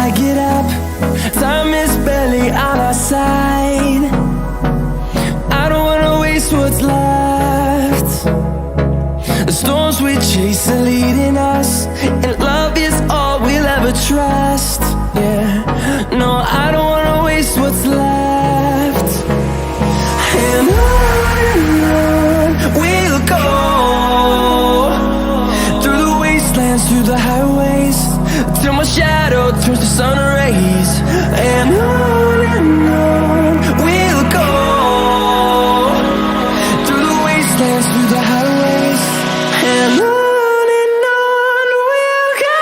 I get up. Time is barely on our side. I don't wanna waste what's left. The storms we chase are leading us, and love is all we'll ever trust. Yeah, no, I don't wanna waste what's left. And on we'll go, through the wastelands, through the highways, till my shadow turns to sun rays. And on we'll go, through the wastelands, through the highways, and on we'll go.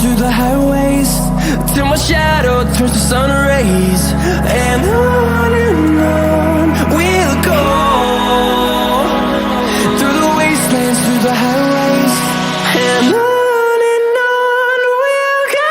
Through the highways, till my shadow turns to sun rays. And on we'll go, through the wastelands, through the highways, and on we'll go.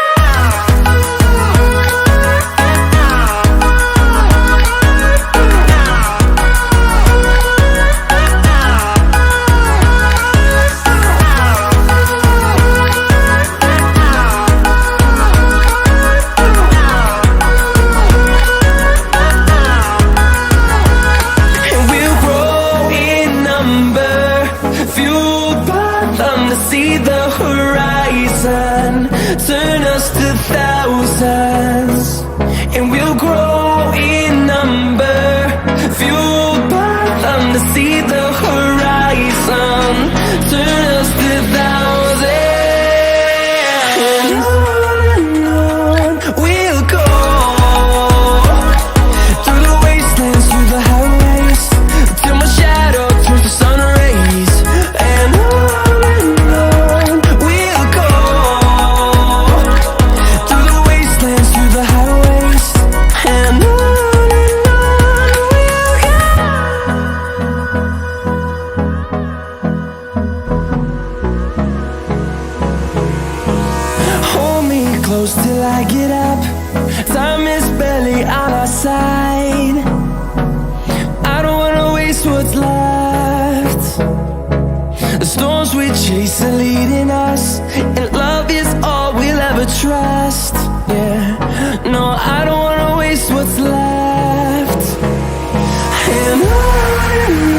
See the horizon, turn us to thousands, and we'll grow in number, fueled by them to see the horizon, turn us to thousands, and on we'll go, through the wastelands, through the highways, till my shadow turns to sun rays. And close till I get up. Time is barely on our side. I don't wanna waste what's left. The storms we chase are leading us, and love is all we'll ever trust. Yeah, no, I don't wanna waste what's left. And on